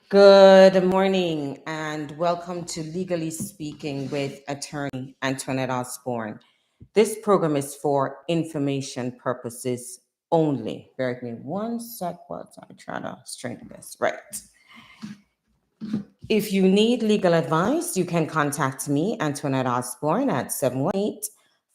Good morning and welcome to Legally Speaking with attorney Antoinette Osbourne. This program is for information purposes only. Bear with me one sec while I try to straighten this. Right. If you need legal advice, you can contact me, Antoinette Osbourne, at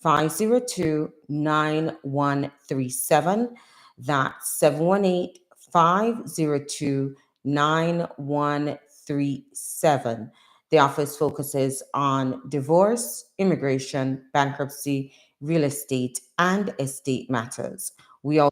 718-502-9137. That's 718-502-9137. The office focuses on divorce, immigration, bankruptcy, real estate, and estate matters. We also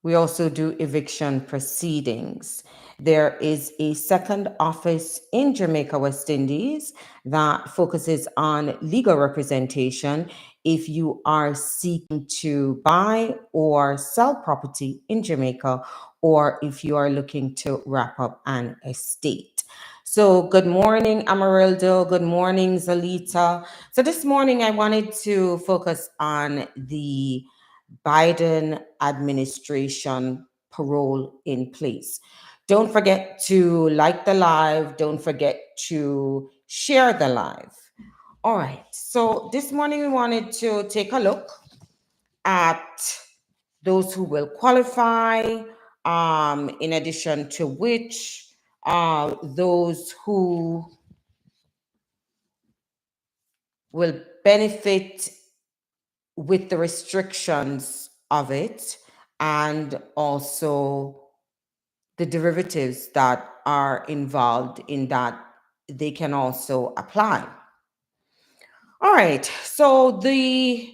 We also do eviction proceedings. There is a second office in Jamaica, West Indies, that focuses on legal representation if you are seeking to buy or sell property in Jamaica, or if you are looking to wrap up an estate. So, good morning, Amarildo. Good morning, Zalita. So, this morning I wanted to focus on the Biden administration parole in place. Don't forget to like the live. Don't forget to share the live. All right. So this morning we wanted to take a look at those who will qualify, in addition to which those who will benefit with the restrictions of it, and also the derivatives that are involved in that they can also apply. All right, so the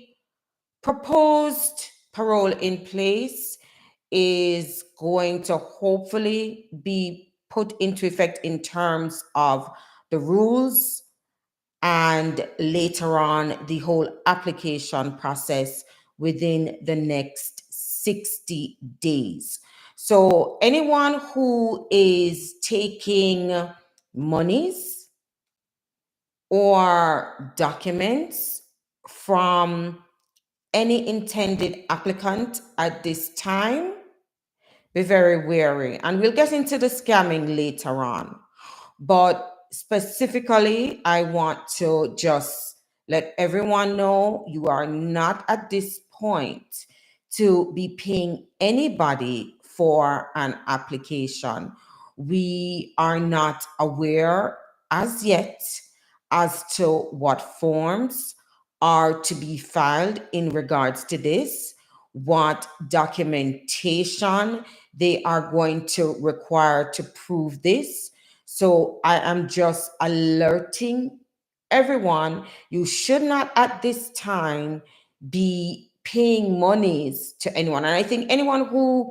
proposed parole in place is going to hopefully be put into effect in terms of the rules and later on the whole application process within the next 60 days. So anyone who is taking monies or documents from any intended applicant at this time, be very wary. And we'll get into the scamming later on. But specifically, I want to just let everyone know you are not at this point to be paying anybody for an application. We are not aware as yet as to what forms are to be filed in regards to this, what documentation they are going to require to prove this. So I am just alerting everyone, you should not at this time be paying monies to anyone. And I think anyone who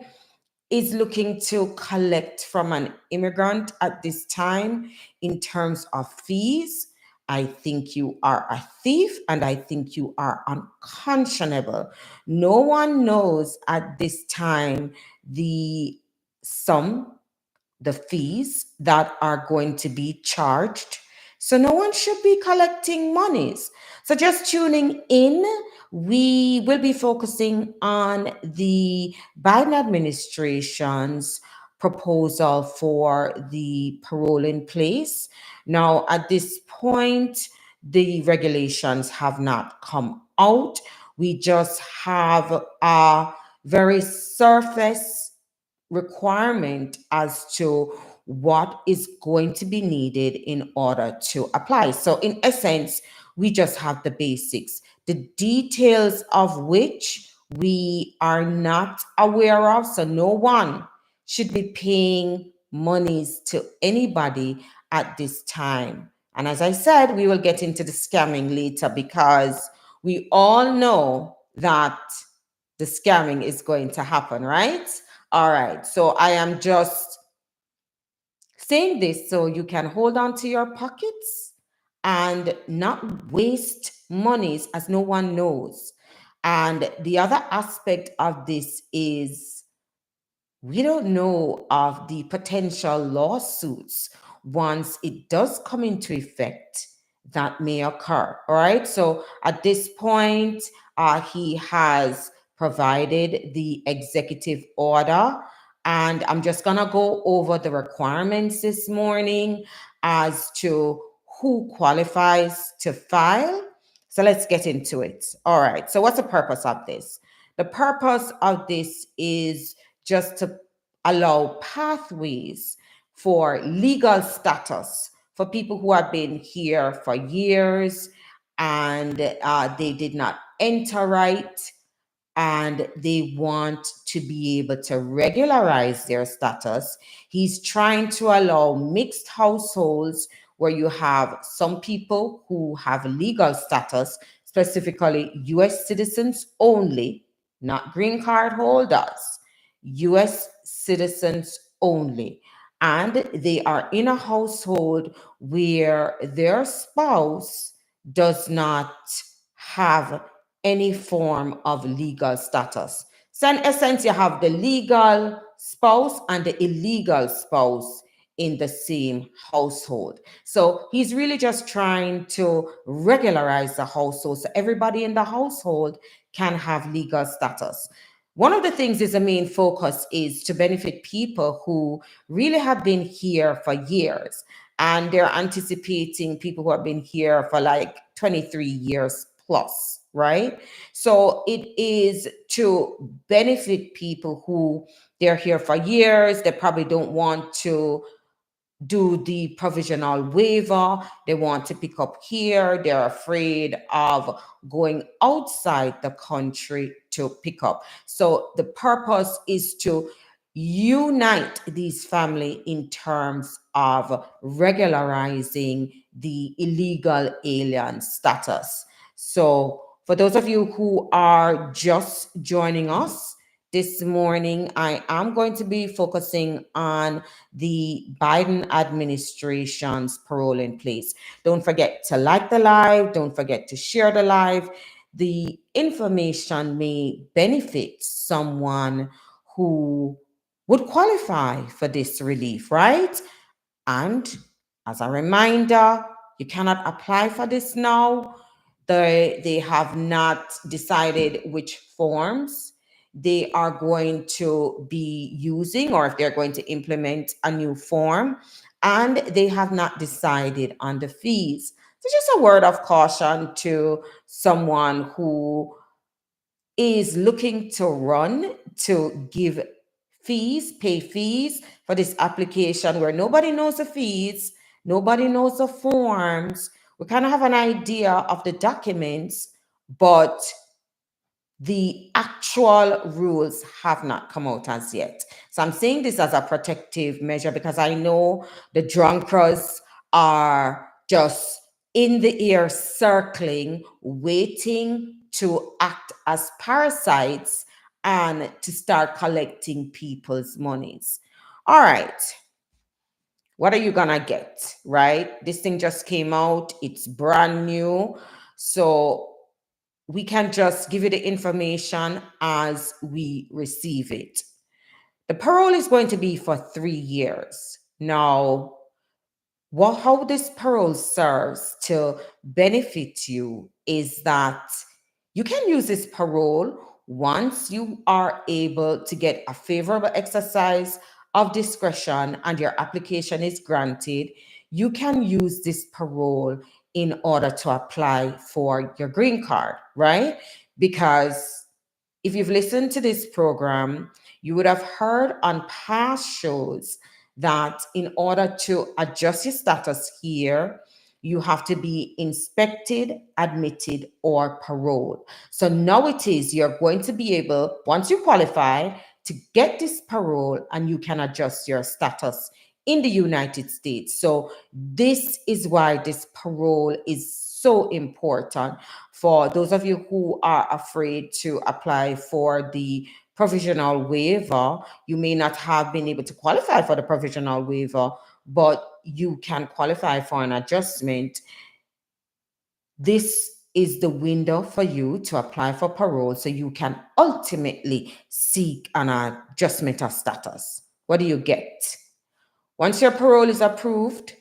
is looking to collect from an immigrant at this time in terms of fees, I think you are a thief and I think you are unconscionable. No one knows at this time the sum, the fees that are going to be charged. So no one should be collecting monies. So just tuning in, we will be focusing on the Biden administration's proposal for the parole in place. Now, at this point, the regulations have not come out. We just have a very surface requirement as to what is going to be needed in order to apply. So, in essence, we just have the basics, the details of which we are not aware of. So, no one should be paying monies to anybody at this time. And as I said, we will get into the scamming later because we all know that the scamming is going to happen, right? All right, so I am just saying this so you can hold on to your pockets and not waste monies as no one knows. And the other aspect of this is we don't know of the potential lawsuits once it does come into effect that may occur. All right, so at this point, he has provided the executive order. And I'm just going to go over the requirements this morning as to who qualifies to file. So let's get into it. All right. So what's the purpose of this? The purpose of this is just to allow pathways for legal status for people who have been here for years and they did not enter right, and they want to be able to regularize their status. He's trying to allow mixed households where you have some people who have legal status, specifically US citizens only, not green card holders, US citizens only. And they are in a household where their spouse does not have any form of legal status. So in essence, you have the legal spouse and the illegal spouse in the same household. So he's really just trying to regularize the household so everybody in the household can have legal status. One of the things is the main focus is to benefit people who really have been here for years, and they're anticipating people who have been here for like 23 years plus, right? So it is to benefit people who they're here for years. They probably don't want to do the provisional waiver. They want to pick up here. They're afraid of going outside the country to pick up. So the purpose is to unite these families in terms of regularizing the illegal alien status. So for those of you who are just joining us this morning, I am going to be focusing on the Biden administration's parole in place. Don't forget to like the live. Don't forget to share the live. The information may benefit someone who would qualify for this relief, right? And as a reminder, you cannot apply for this now. They have not decided which forms they are going to be using, or if they're going to implement a new form, and they have not decided on the fees. So just a word of caution to someone who is looking to run to give fees, pay fees for this application where nobody knows the fees, nobody knows the forms. We kind of have an idea of the documents, but the actual rules have not come out as yet. So I'm saying this as a protective measure because I know the drunkards are just in the air circling, waiting to act as parasites and to start collecting people's monies. All right. What are you gonna get, right? This thing just came out. It's brand new. So we can just give you the information as we receive it. The parole is going to be for 3 years. Now, how this parole serves to benefit you is that you can use this parole once you are able to get a favorable exercise of discretion and your application is granted. You can use this parole in order to apply for your green card, right? Because if you've listened to this program, you would have heard on past shows that in order to adjust your status here, you have to be inspected, admitted, or paroled. So now it is you're going to be able, once you qualify, to get this parole and you can adjust your status in the United States. So this is why this parole is so important for those of you who are afraid to apply for the provisional waiver. You may not have been able to qualify for the provisional waiver, but you can qualify for an adjustment. This is the window for you to apply for parole so you can ultimately seek an adjustment of status. What do you get? Once your parole is approved,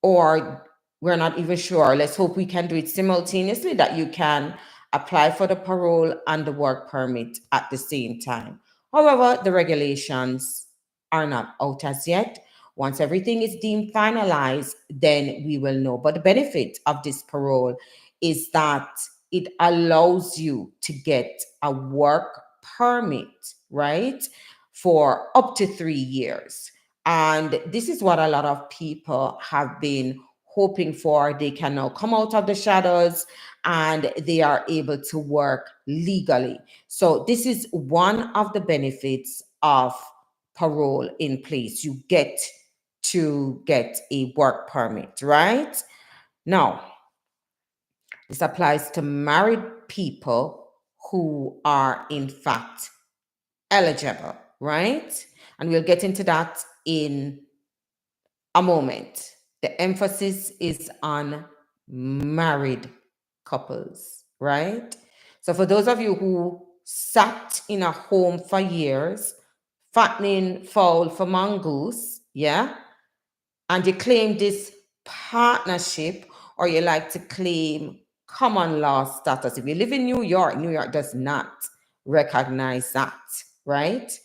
or we're not even sure, let's hope we can do it simultaneously, that you can apply for the parole and the work permit at the same time. However, the regulations are not out as yet. Once everything is deemed finalized, then we will know. But the benefit of this parole is that it allows you to get a work permit, right, for up to 3 years. And this is what a lot of people have been hoping for. They can now come out of the shadows and they are able to work legally. So, this is one of the benefits of parole in place. You get to get a work permit, right? Now, this applies to married people who are, in fact, eligible, right? And we'll get into that in a moment. The emphasis is on married couples, right? So, for those of you who sat in a home for years, fattening fowl for mongoose, yeah, and you claim this partnership, or you like to claim common law status. If you live in New York does not recognize that, right?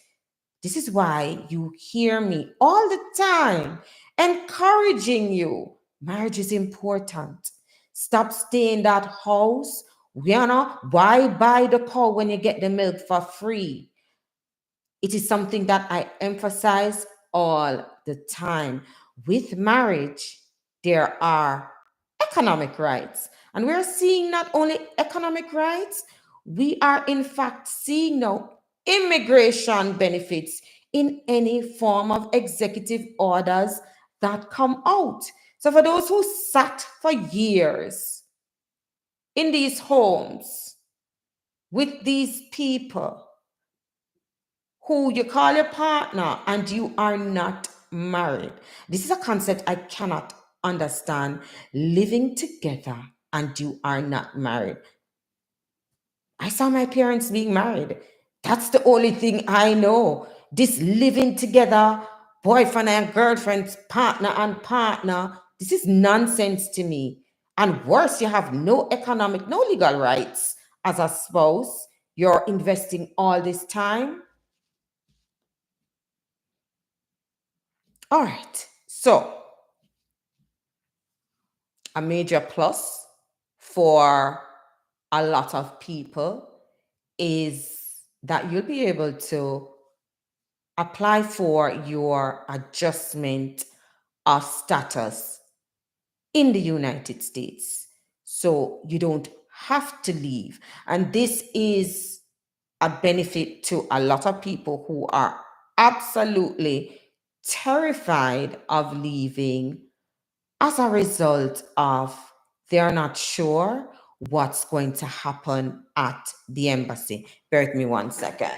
This is why you hear me all the time encouraging you. Marriage is important. Stop staying in that house. Why buy the cow when you get the milk for free? It is something that I emphasize all the time. With marriage, there are economic rights. And we're seeing not only economic rights, we are in fact seeing now immigration benefits in any form of executive orders that come out. So, for those who sat for years in these homes with these people who you call your partner and you are not married, this is a concept I cannot understand. Living together and you are not married. I saw my parents being married. That's the only thing I know. This living together, boyfriend and girlfriend, partner and partner, this is nonsense to me. And worse, you have no economic, no legal rights as a spouse. You're investing all this time. All right. So, a major plus for a lot of people is that you'll be able to apply for your adjustment of status in the United States. So you don't have to leave. And this is a benefit to a lot of people who are absolutely terrified of leaving as a result of they're not sure what's going to happen at the embassy. Bear with me one second.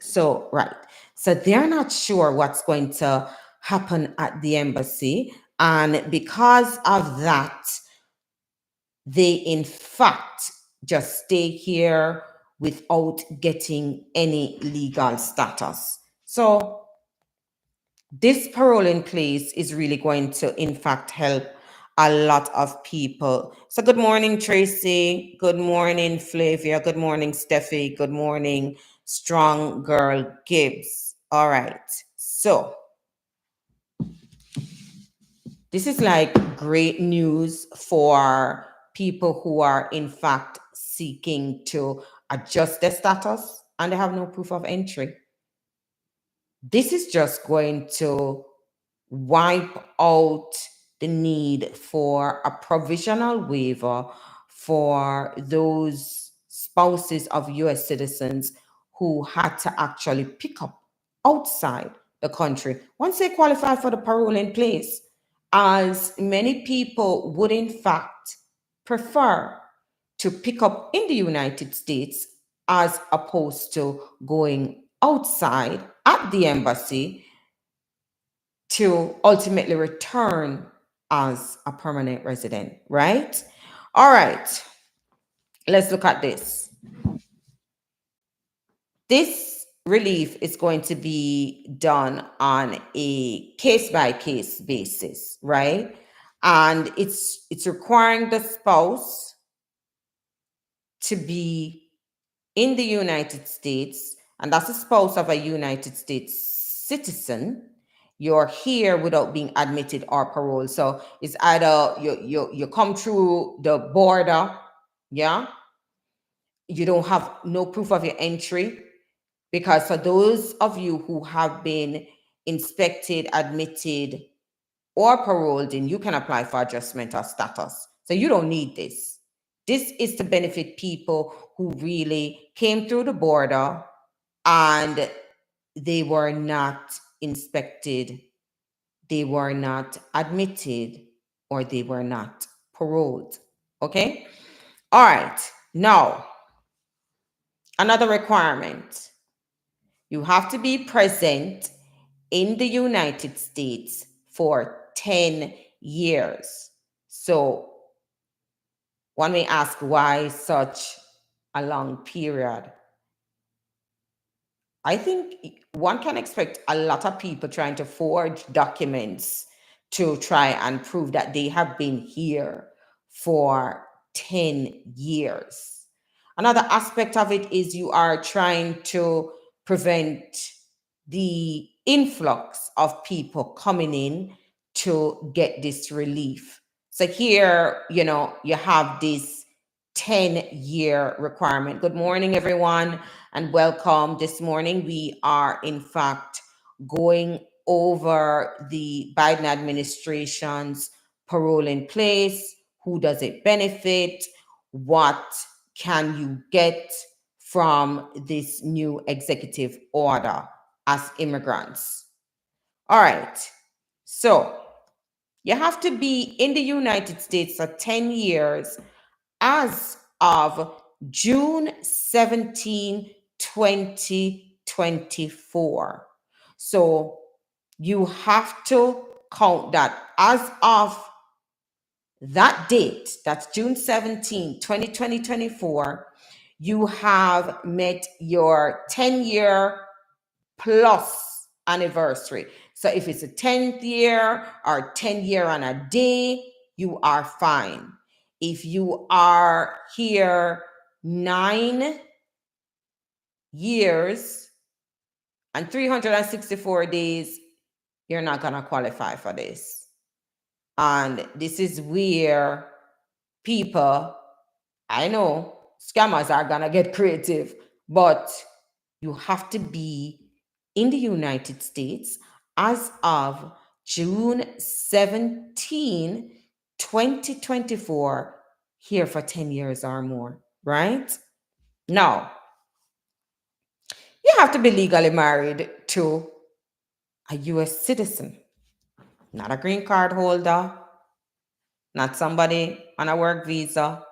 So, right. So they're not sure what's going to happen at the embassy. And because of that, they in fact just stay here without getting any legal status. So this parole in place is really going to, in fact, help a lot of people. So, good morning, Tracy. Good morning, Flavia. Good morning, Steffi. Good morning, Strong Girl Gibbs. All right. So, this is like great news for people who are, in fact, seeking to adjust their status and they have no proof of entry. This is just going to wipe out the need for a provisional waiver for those spouses of US citizens who had to actually pick up outside the country once they qualify for the parole in place, as many people would in fact prefer to pick up in the United States as opposed to going outside at the embassy to ultimately return as a permanent resident, right? All right, let's look at this. This relief is going to be done on a case-by-case basis, right? And it's requiring the spouse to be in the United States, and that's a spouse of a United States citizen, you're here without being admitted or paroled. So it's either you come through the border, yeah, you don't have no proof of your entry, because for those of you who have been inspected, admitted, or paroled in, you can apply for adjustment of status. So you don't need this. This is to benefit people who really came through the border and they were not inspected, they were not admitted, or they were not paroled. Okay? All right. Now, another requirement. You have to be present in the United States for 10 years. So one may ask, why such a long period? I think one can expect a lot of people trying to forge documents to try and prove that they have been here for 10 years. Another aspect of it is you are trying to prevent the influx of people coming in to get this relief. So here, you have this 10-year requirement. Good morning, everyone, and welcome. This morning, we are, in fact, going over the Biden administration's parole in place. Who does it benefit? What can you get from this new executive order as immigrants? All right. So you have to be in the United States for 10 years as of June 17, 2024. So you have to count that as of that date, that's June 17, 2024, you have met your 10-year plus anniversary. So if it's a 10th year or 10 year and a day, you are fine. If you are here 9 years and 364 days, you're not going to qualify for this. And this is where people, I know scammers are going to get creative, but you have to be in the United States as of June 17, 2024, here for 10 years or more, right? Now, you have to be legally married to a U.S. citizen, not a green card holder, not somebody on a work visa.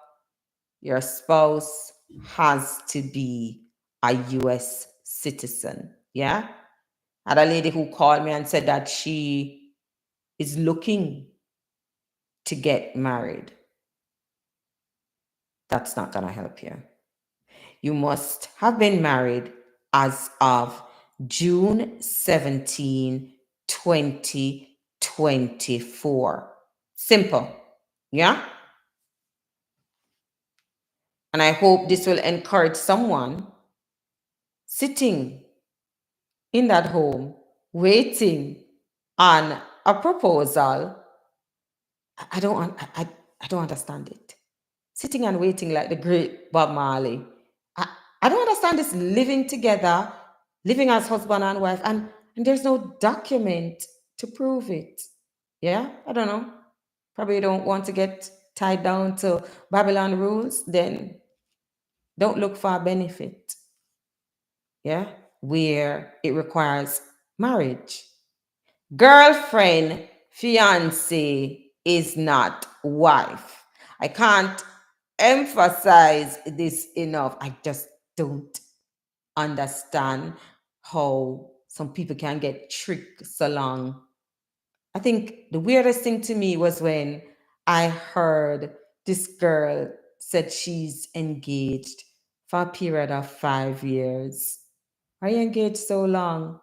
Your spouse has to be a U.S. citizen, yeah? I had a lady who called me and said that she is looking to get married. That's not going to help you. You must have been married as of June 17, 2024. Simple. Yeah? And I hope this will encourage someone sitting in that home waiting on a proposal. I don't understand it. Sitting and waiting like the great Bob Marley. I don't understand this living together, living as husband and wife, and there's no document to prove it. Yeah, I don't know. Probably you don't want to get tied down to Babylon rules, then don't look for a benefit. Yeah, where it requires marriage. Girlfriend, fiance is not wife. I can't emphasize this enough. I just don't understand how some people can get tricked so long. I think the weirdest thing to me was when I heard this girl said she's engaged for a period of 5 years. Are you engaged so long?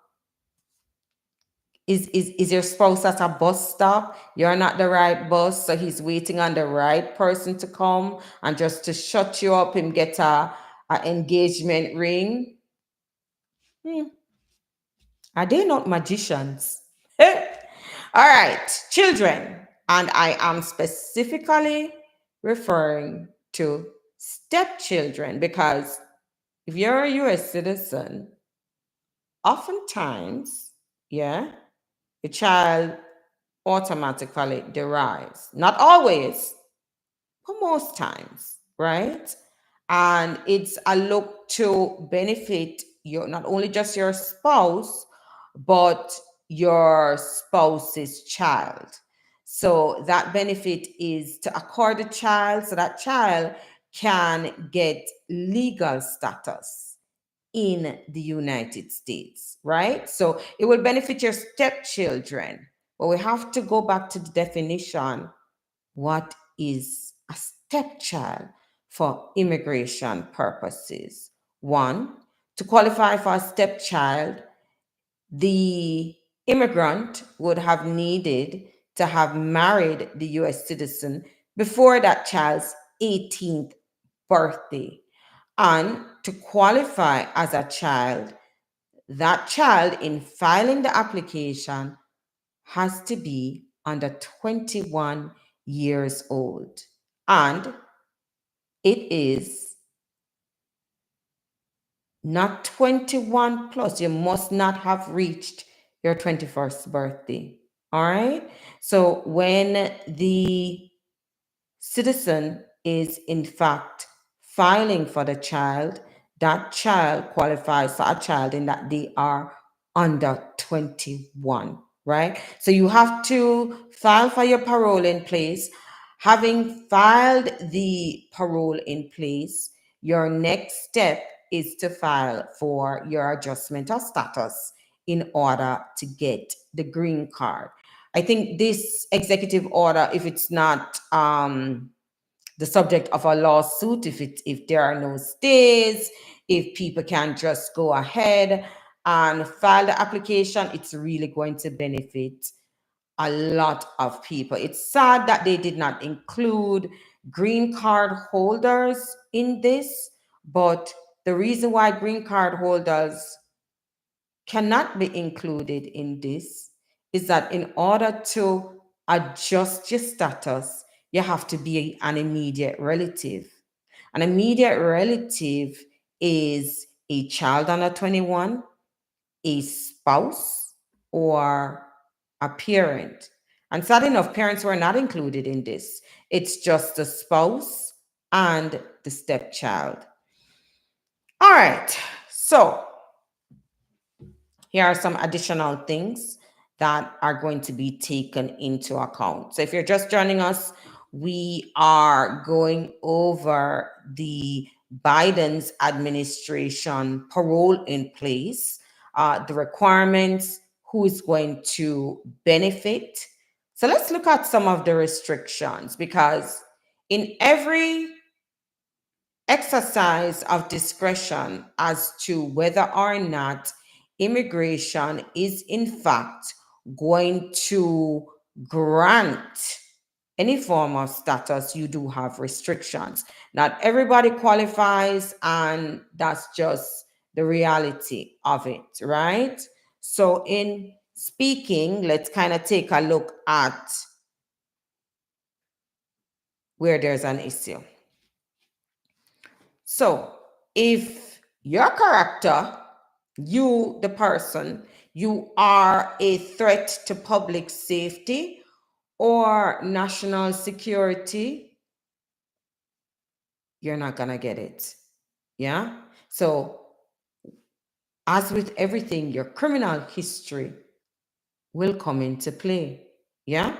Is your spouse at a bus stop? You're not the right bus, so he's waiting on the right person to come, and just to shut you up, him get a engagement ring. Are they not magicians? All right, children, and I am specifically referring to stepchildren because if you're a U.S. citizen, oftentimes, yeah, the child automatically derives. Not always, but most times, right? And it's a look to benefit your not only just your spouse, but your spouse's child. So that benefit is to accord the child so that child can get legal status in the United States, right? So it will benefit your stepchildren. But we have to go back to the definition. What is a stepchild for immigration purposes? One, to qualify for a stepchild, the immigrant would have needed to have married the US citizen before that child's 18th birthday. And to qualify as a child, that child in filing the application has to be under 21 years old. And it is not 21 plus. You must not have reached your 21st birthday. All right. So when the citizen is in fact filing for the child, that child qualifies for a child in that they are under 21, right? So you have to file for your parole in place. Having filed the parole in place, your next step is to file for your adjustment of status in order to get the green card. I think this executive order, if it's not the subject of a lawsuit, if there are no stays, if people can just go ahead and file the application, it's really going to benefit a lot of people. It's sad that they did not include green card holders in this, but the reason why green card holders cannot be included in this is that in order to adjust your status, you have to be an immediate relative. An immediate relative is a child under 21, a spouse, or a parent. And sad enough, parents were not included in this. It's just the spouse and the stepchild. All right, so here are some additional things that are going to be taken into account. So if you're just joining us, we are going over the Biden's administration parole in place, the requirements, who is going to benefit. So let's look at some of the restrictions because in every exercise of discretion as to whether or not immigration is in fact going to grant any form of status, you do have restrictions. Not everybody qualifies, and that's just the reality of it, right? So, in speaking, let's kind of take a look at where there's an issue. So, if your character, you, the person, you are a threat to public safety or national security, you're not going to get it. Yeah. So, as with everything, your criminal history will come into play. Yeah.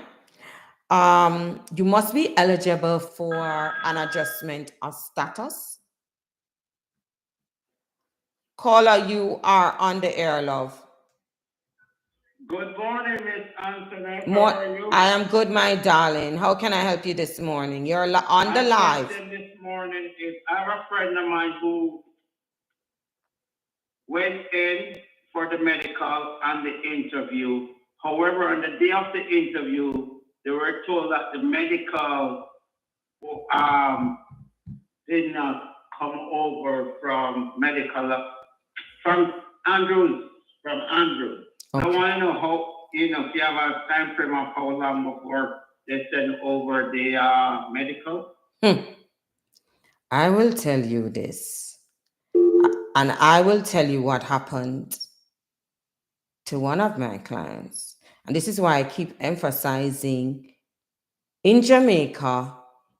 You must be eligible for an adjustment of status. Caller, you are on the air, love. Good morning, Miss Antoinette. How are you? I am good, my darling. How can I help you this morning? You're on the My live. question this morning is I have a friend of mine who went in for the medical and the interview, However, on the day of the interview, they were told that the medical um, did not come over from from Andrews, I Okay. want to know how, if you have a time frame of how long before they send over the medical. I will tell you this, and I will tell you what happened to one of my clients. And this is why I keep emphasizing in Jamaica,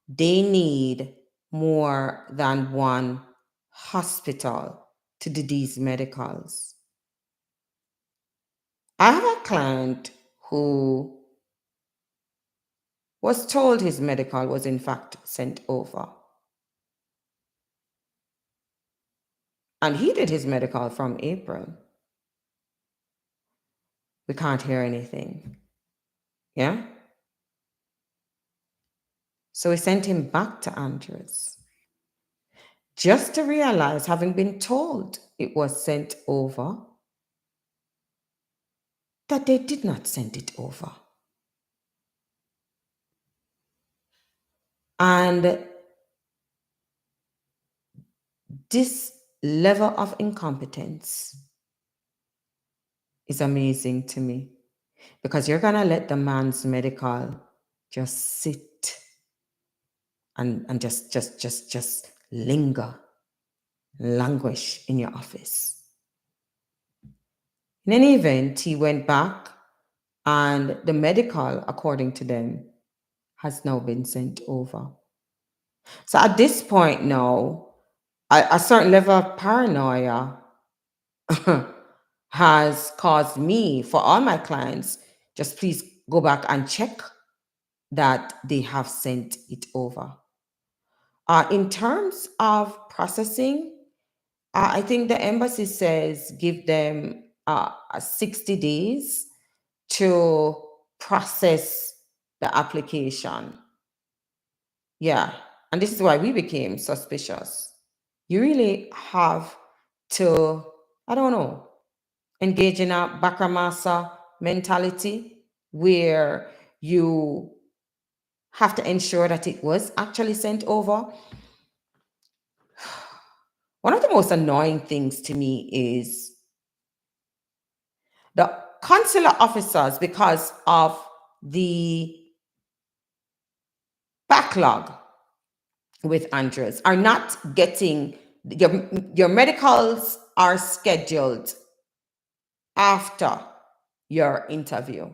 they need more than one hospital to do these medicals. I have a client who was told his medical was in fact sent over. And he did his medical from April. We can't hear anything. Yeah? So we sent him back to Andrews just to realize, having been told it was sent over, that they did not send it over. And this level of incompetence is amazing to me, because you're going to let the man's medical just sit and just languish in your office. In any event, he went back, and the medical, according to them, has now been sent over. So at this point now, a certain level of paranoia has caused me, for all my clients, just please go back and check that they have sent it over. In terms of processing, I think the embassy says give them 60 days to process the application. Yeah. And this is why we became suspicious. You really have to, I don't know, engage in a Bakramasa mentality where you have to ensure that it was actually sent over. One of the most annoying things to me is the consular officers, because of the backlog with Andrews, are not getting your medicals are scheduled after your interview.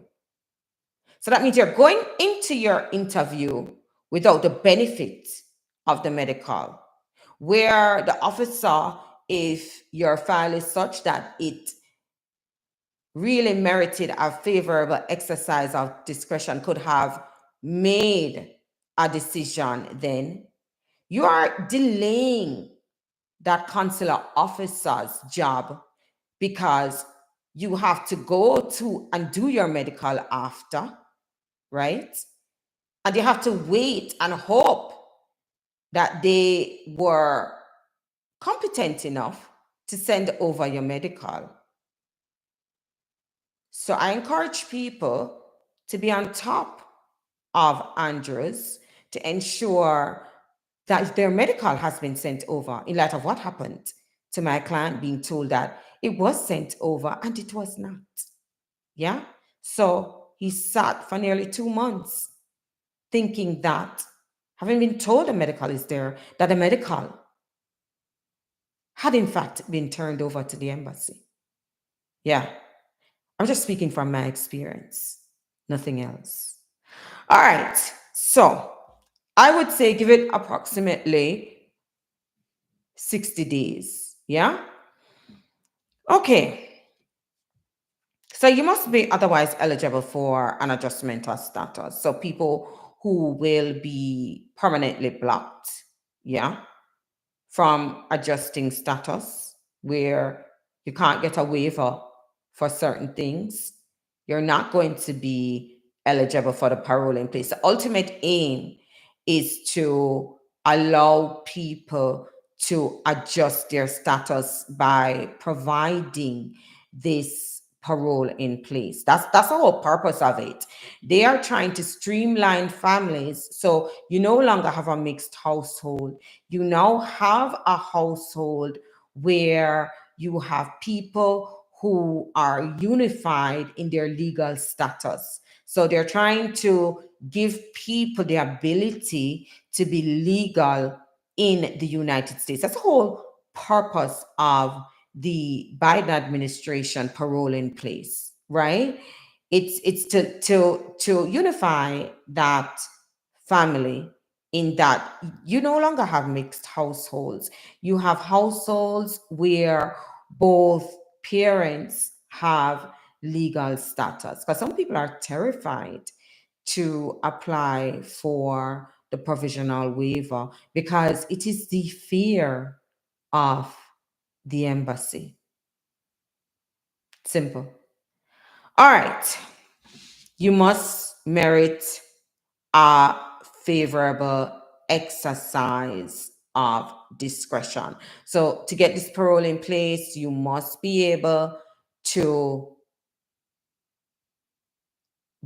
So that means you're going into your interview without the benefit of the medical, where the officer, if your file is such that it really merited a favorable exercise of discretion, could have made a decision, then you are delaying that consular officer's job, because you have to go to and do your medical after, right? And you have to wait and hope that they were competent enough to send over your medical. So I encourage people to be on top of Andrews to ensure that their medical has been sent over, in light of what happened to my client being told that it was sent over and it was not. Yeah. So he sat for nearly 2 months thinking that, having been told the medical is there, that the medical had in fact been turned over to the embassy. Yeah. I'm just speaking from my experience, nothing else. All right. So I would say give it approximately 60 days. Yeah. Okay. So you must be otherwise eligible for an adjustment of status. So people who will be permanently blocked. Yeah. From adjusting status, where you can't get a waiver for certain things. You're not going to be eligible for the parole in place. The ultimate aim is to allow people to adjust their status by providing this parole in place. That's the whole purpose of it. They are trying to streamline families, so you no longer have a mixed household. You now have a household where you have people who are unified in their legal status. So they're trying to give people the ability to be legal in the United States. That's the whole purpose of the Biden administration parole in place, right? It's to unify that family, in that you no longer have mixed households. You have households where both parents have legal status. Because some people are terrified to apply for the provisional waiver because it is the fear of the embassy. Simple. All right. You must merit a favorable exercise of discretion. So to get this parole in place, you must be able to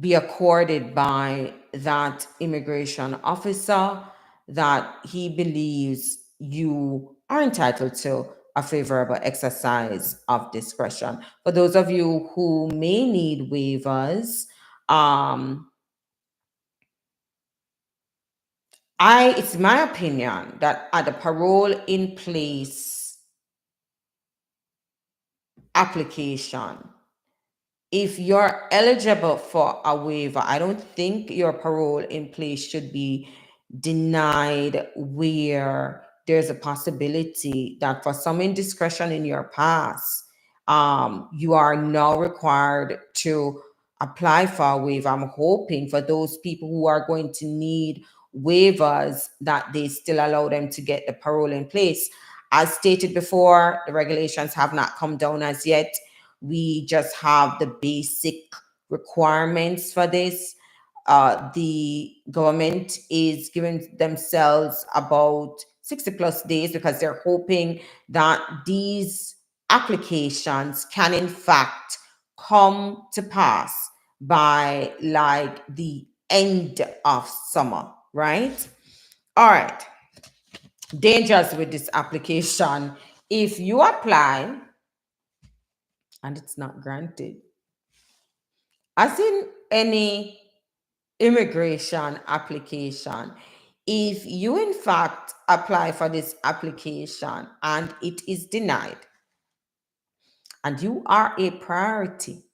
be accorded by that immigration officer that he believes you are entitled to a favorable exercise of discretion. For those of you who may need waivers, it's my opinion that at the parole in place application, if you're eligible for a waiver, I don't think your parole in place should be denied where there's a possibility that for some indiscretion in your past, you are now required to apply for a waiver. I'm hoping for those people who are going to need waivers that they still allow them to get the parole in place. As stated before, the regulations have not come down as yet. We just have the basic requirements for this. The government is giving themselves about 60 plus days because they're hoping that these applications can in fact come to pass by like the end of summer, right? All right. Dangers with this application. If you apply and it's not granted, as in any immigration application, if you in fact apply for this application and it is denied, and you are a priority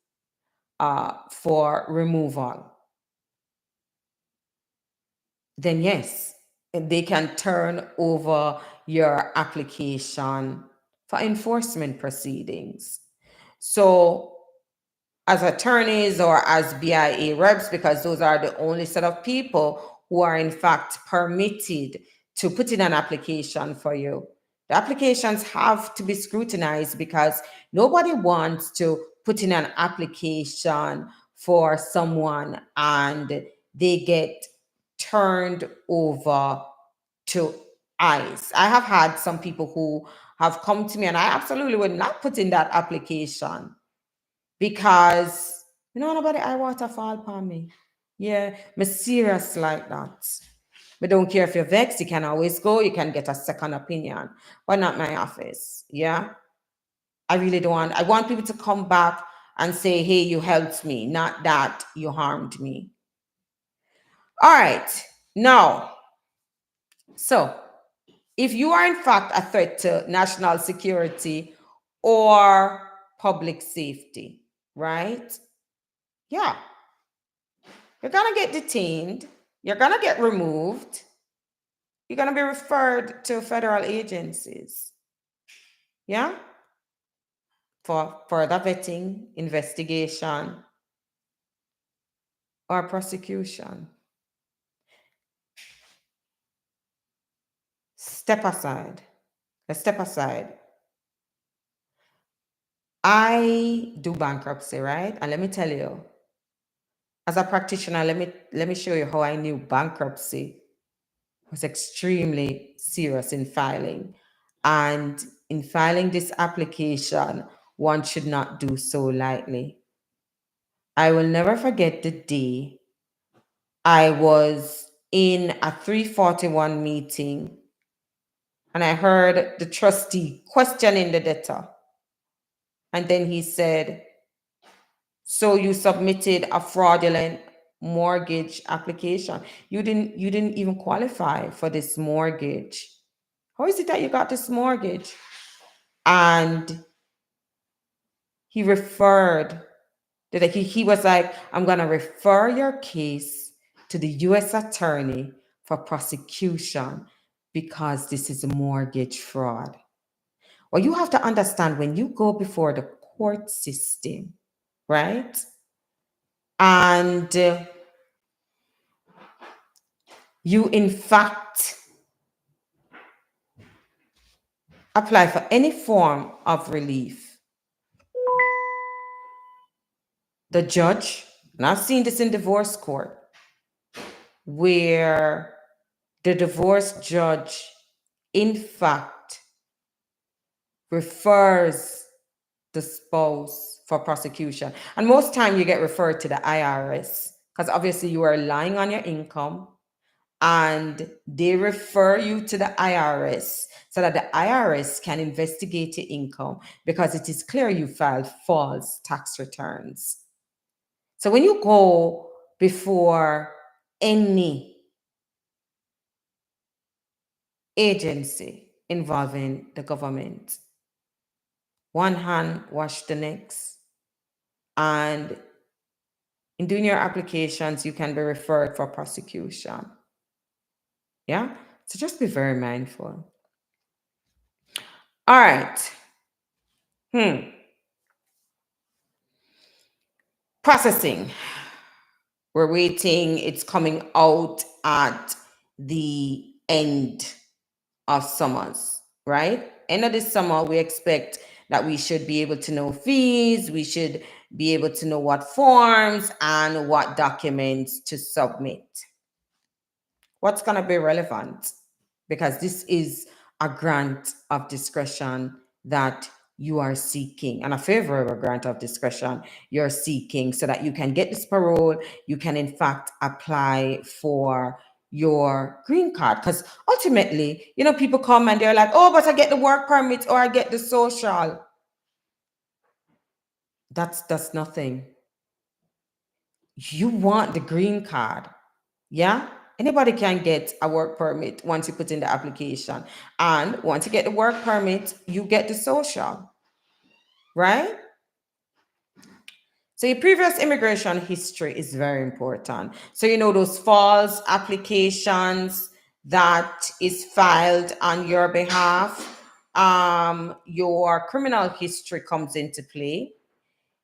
for removal, then yes, they can turn over your application for enforcement proceedings. So as attorneys or as BIA reps, because those are the only set of people who are in fact permitted to put in an application for you. The applications have to be scrutinized because nobody wants to put in an application for someone and they get turned over to ICE. I have had some people who have come to me and I absolutely would not put in that application because nobody I waterfall upon me. Yeah, me serious like that. But don't care if you're vexed, you can always go, you can get a second opinion, but not my office. Yeah. I really don't want, I want people to come back and say, hey, you helped me, not that you harmed me. All right. Now, so if you are in fact a threat to national security or public safety, right? Yeah. You're going to get detained. You're going to get removed. You're going to be referred to federal agencies. Yeah? For further vetting, investigation, or prosecution. Step aside. Let's step aside. I do bankruptcy, right? And let me tell you, as a practitioner, let me show you how I knew bankruptcy was extremely serious in filing. And in filing this application, one should not do so lightly. I will never forget the day I was in a 341 meeting and I heard the trustee questioning the debtor. And then he said, so you submitted a fraudulent mortgage application. You didn't even qualify for this mortgage. How is it that you got this mortgage? And he referred that he was like, I'm gonna refer your case to the US attorney for prosecution because this is a mortgage fraud. Well, you have to understand when you go before the court system, right? And you, in fact, apply for any form of relief. The judge, and I've seen this in divorce court, where the divorce judge, in fact, refers the spouse for prosecution. And most time you get referred to the IRS because obviously you are lying on your income and they refer you to the IRS so that the IRS can investigate your income because it is clear you filed false tax returns. So when you go before any agency involving the government, one hand wash the next, and in doing your applications, you can be referred for prosecution. Yeah? So just be very mindful. All right. Processing. We're waiting. It's coming out at the end of summers, right? End of this summer, we expect that we should be able to know fees. We should be able to know what forms and what documents to submit. What's going to be relevant? Because this is a grant of discretion that you are seeking, and a favorable grant of discretion you're seeking so that you can get this parole, you can in fact apply for your green card. Because ultimately, people come and they're like, oh, but I get the work permit or I get the social. That's nothing. You want the green card. Yeah? Anybody can get a work permit once you put in the application. And once you get the work permit, you get the social. Right? So your previous immigration history is very important. So those false applications that is filed on your behalf. Your criminal history comes into play.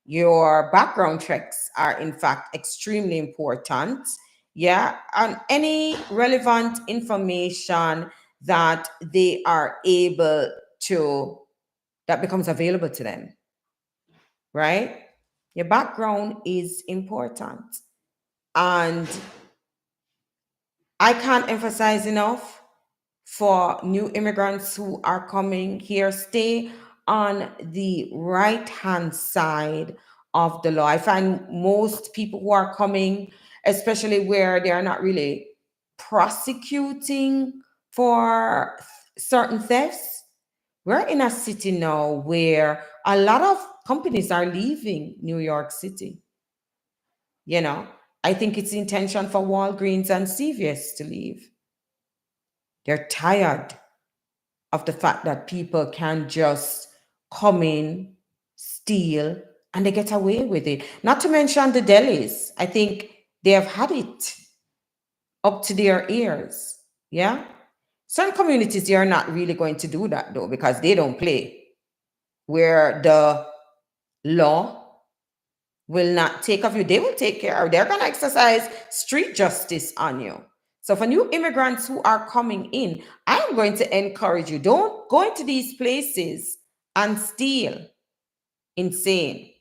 Your background checks are in fact extremely important. Yeah, and any relevant information that they are able to, that becomes available to them, right? Your background is important. And I can't emphasize enough for new immigrants who are coming here, stay on the right-hand side of the law. I find most people who are coming, especially where they are not really prosecuting for certain thefts, we're in a city now where a lot of companies are leaving New York City. I think it's the intention for Walgreens and CVS to leave. They're tired of the fact that people can just come in, steal, and they get away with it. Not to mention the delis. I think they have had it up to their ears. Yeah? Some communities, they are not really going to do that though, because they don't play. Where the law will not take of you, they will take care of. They're going to exercise street justice on you. So for new immigrants who are coming in, I'm going to encourage you, don't go into these places and steal. Insane.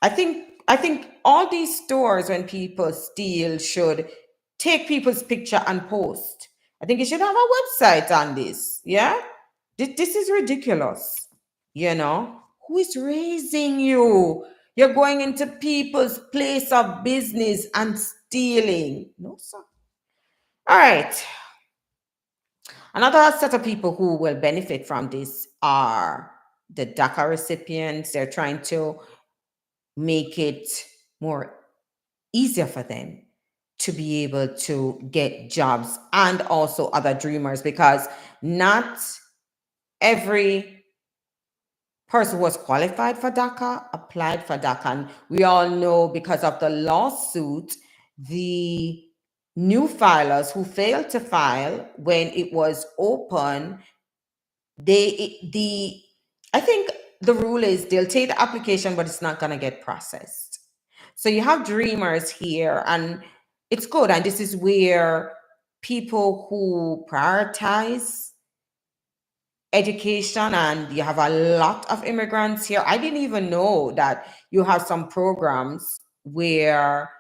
I think all these stores, when people steal, should take people's picture and post. I think you should have a website on this. Yeah? This is ridiculous. Who is raising you? You're going into people's place of business and stealing. No, sir. All right. Another set of people who will benefit from this are the DACA recipients. They're trying to make it more easier for them to be able to get jobs, and also other dreamers, because not every person who was qualified for DACA applied for DACA. And we all know, because of the lawsuit, the new filers who failed to file when it was open, I think the rule is they'll take the application, but it's not going to get processed. So you have dreamers here, and it's good. And this is where people who prioritize education, and you have a lot of immigrants here. I didn't even know that you have some programs where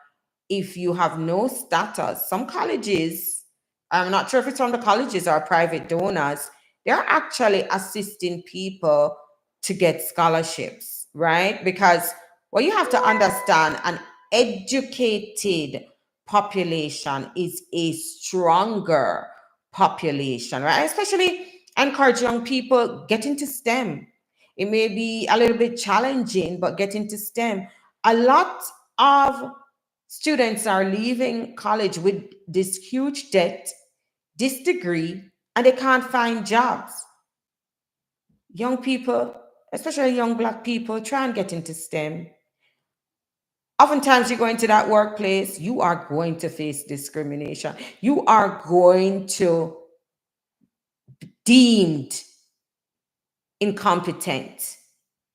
if you have no status, some colleges, I'm not sure if it's from the colleges or private donors, they're actually assisting people to get scholarships, right? Because what you have to understand, an educated population is a stronger population, right? Especially encourage young people get into STEM. It may be a little bit challenging, but get into STEM. A lot of students are leaving college with this huge debt, this degree, and they can't find jobs. Young people, especially young Black people, try and get into STEM. Oftentimes, you go into that workplace, you are going to face discrimination. You are going to be deemed incompetent.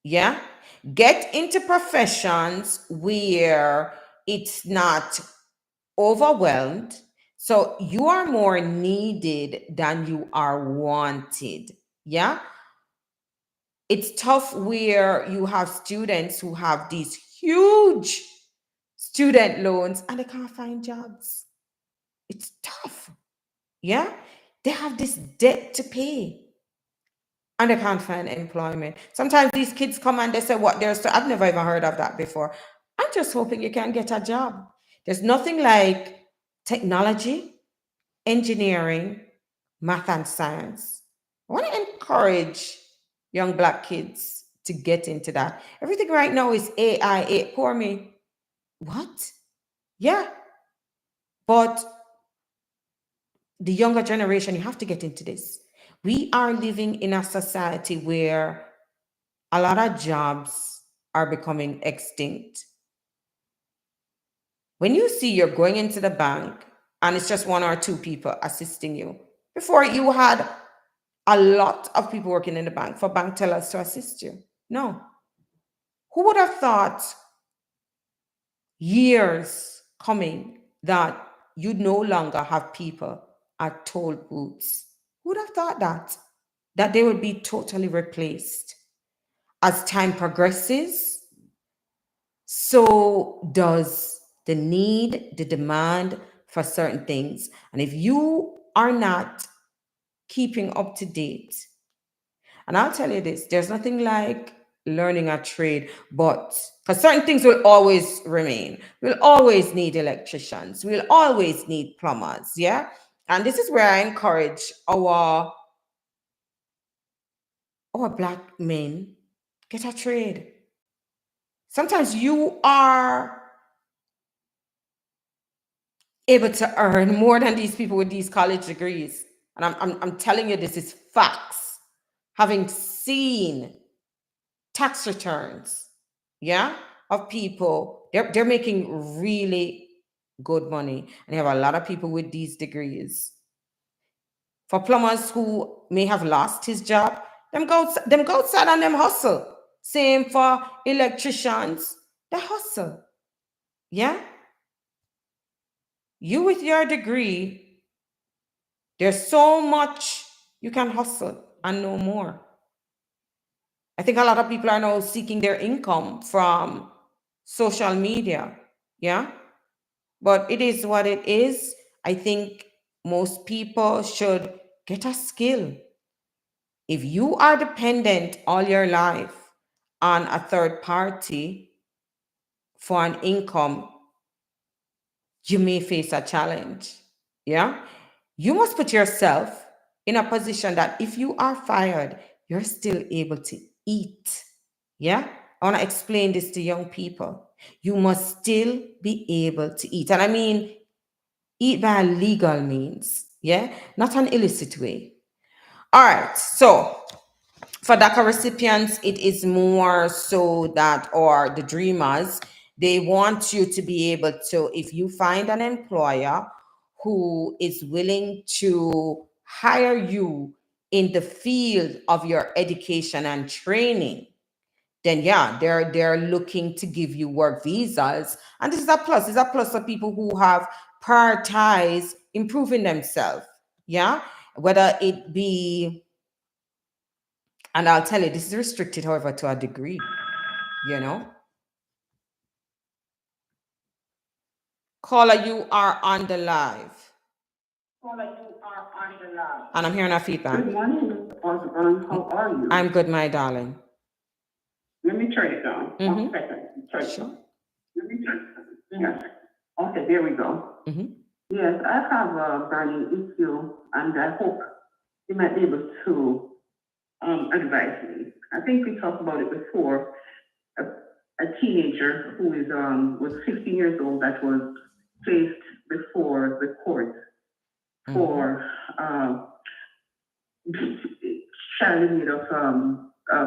Yeah? Get into professions where it's not overwhelmed. So you are more needed than you are wanted. Yeah? It's tough where you have students who have these huge student loans and they can't find jobs. It's tough. Yeah? They have this debt to pay and they can't find employment. Sometimes these kids come and they say what they're I've never even heard of that before. I'm just hoping you can get a job. There's nothing like technology, engineering, math, and science. I want to encourage young Black kids to get into that. Everything right now is AI. Poor me. What? Yeah. But the younger generation, you have to get into this. We are living in a society where a lot of jobs are becoming extinct. When you see you're going into the bank and it's just one or two people assisting you, before you had a lot of people working in the bank for bank tellers to assist you. No. Who would have thought years coming that you'd no longer have people at toll booths? Who would have thought that? That they would be totally replaced. As time progresses, so does the need, the demand for certain things. And if you are not keeping up to date, and I'll tell you this, there's nothing like learning a trade, but because certain things will always remain. We'll always need electricians. We'll always need plumbers. Yeah. And this is where I encourage our Black men, get a trade. Sometimes you are able to earn more than these people with these college degrees. And I'm telling you, this is facts. Having seen tax returns, yeah, of people, they're making really good money. And you have a lot of people with these degrees. For plumbers who may have lost his job, them go outside and them hustle. Same for electricians, they hustle. Yeah? You with your degree, there's so much you can hustle and no more. I think a lot of people are now seeking their income from social media. Yeah. But it is what it is. I think most people should get a skill. If you are dependent all your life on a third party for an income, you may face a challenge. Yeah. You must put yourself in a position that if you are fired, you're still able to eat. Yeah. I want to explain this to young people. You must still be able to eat. And I mean, eat by legal means. Yeah. Not an illicit way. All right. So for DACA recipients, it is more so that, or the dreamers, they want you to be able to, if you find an employer who is willing to hire you in the field of your education and training, then yeah, they're looking to give you work visas. And this is a plus. It's a plus for people who have prioritized improving themselves. Yeah. Whether it be, and I'll tell you, this is restricted, however, to a degree, you know. Caller, you are on the live. And I'm hearing a feedback. Good morning, Mr. Osbourne. How are you? I'm good, my darling. Let me turn it down. Mhm. 1 second. Turn it Sure. down. Let me turn it down. Yes. Okay, there we go. Mhm. Yes, I have a burning issue, and I hope you might be able to advise me. I think we talked about it before. A teenager who is was 15 years old that was placed before the court for child in need of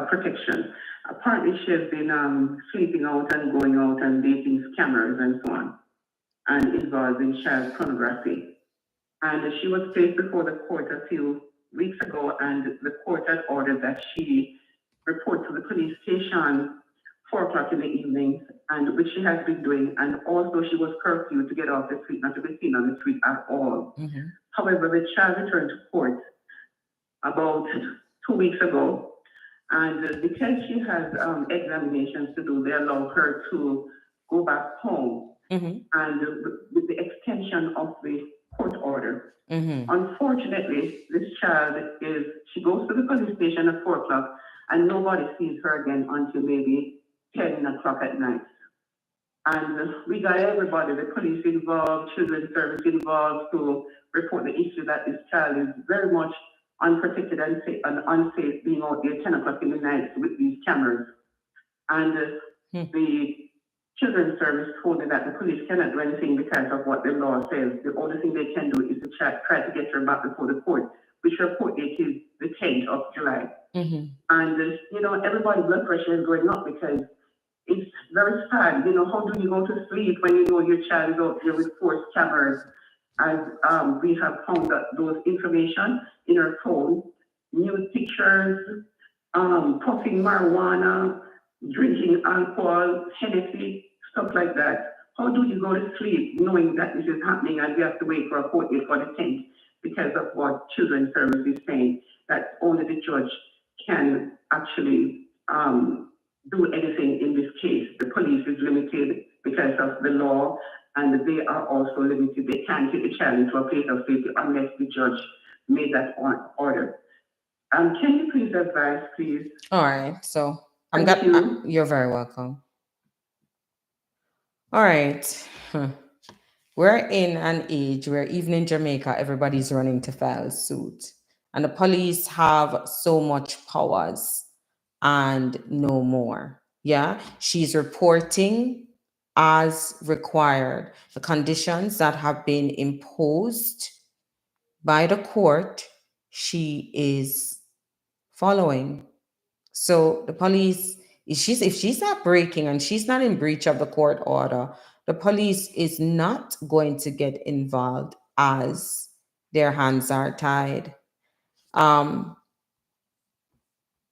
protection. Apparently, she has been sleeping out and going out and dating scammers and so on, and involved in child pornography. And she was placed before the court a few weeks ago, and the court had ordered that she report to the police station 4 o'clock in the evening, and which she has been doing. And also, she was curfewed to get off the street, not to be seen on the street at all. Mhm. However, the child returned to court about 2 weeks ago, and because she has examinations to do, they allow her to go back home, Mhm. and with the extension of the court order. Mhm. Unfortunately, this child she goes to the police station at 4 o'clock, and nobody sees her again until maybe 10 o'clock at night. And we got everybody, the police involved, children's service involved, to report the issue that this child is very much unprotected and unsafe being out there 10 o'clock in the night with these cameras. And the children's service told me that the police cannot do anything because of what the law says. The only thing they can do is to try to get her back before the court, which her court date is the 10th of July. Mhm. And, everybody's blood pressure is going up because it's very sad. How do you go to sleep when you know your child is out there with forced cameras? As we have found that those information in her phone, nude pictures, puffing marijuana, drinking alcohol, Hennessy, stuff like that. How do you go to sleep knowing that this is happening and you have to wait for a court date for the 10th because of what Children's Service is saying, that only the judge can actually do anything in this case. The police is limited because of the law, and they are also limited. They can't take the child into a place of safety unless the judge made that order. Can you please advise, please? All right. So Thank you. you're very welcome. All right. We're in an age where even in Jamaica, everybody's running to file suit. And the police have so much powers and no more. Yeah. She's reporting as required. The conditions that have been imposed by the court, she is following. So the police, if she's not breaking and she's not in breach of the court order, the police is not going to get involved as their hands are tied.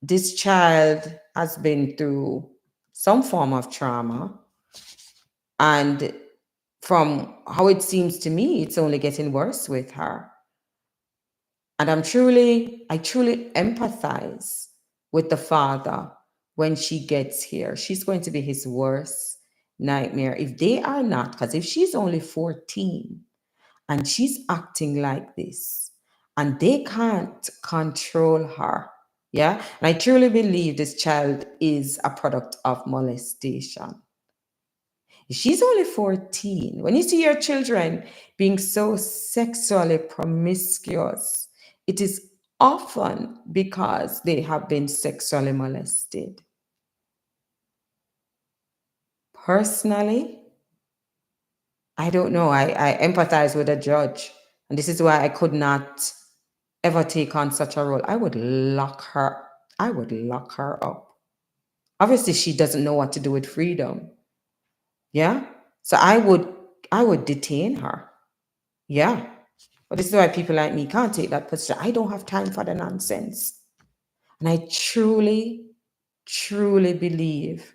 This child has been through some form of trauma, and from how it seems to me, it's only getting worse with her. And I truly empathize with the father when she gets here. She's going to be his worst nightmare if they are not, because if she's only 14 and she's acting like this and they can't control her, Yeah. And I truly believe this child is a product of molestation. She's only 14. When you see your children being so sexually promiscuous, it is often because they have been sexually molested. Personally, I don't know. I empathize with a judge. And this is why I could not ever take on such a role. I would lock her. I would lock her up. Obviously, she doesn't know what to do with freedom. Yeah. So I would detain her. Yeah. But this is why people like me can't take that position. I don't have time for the nonsense. And I truly, truly believe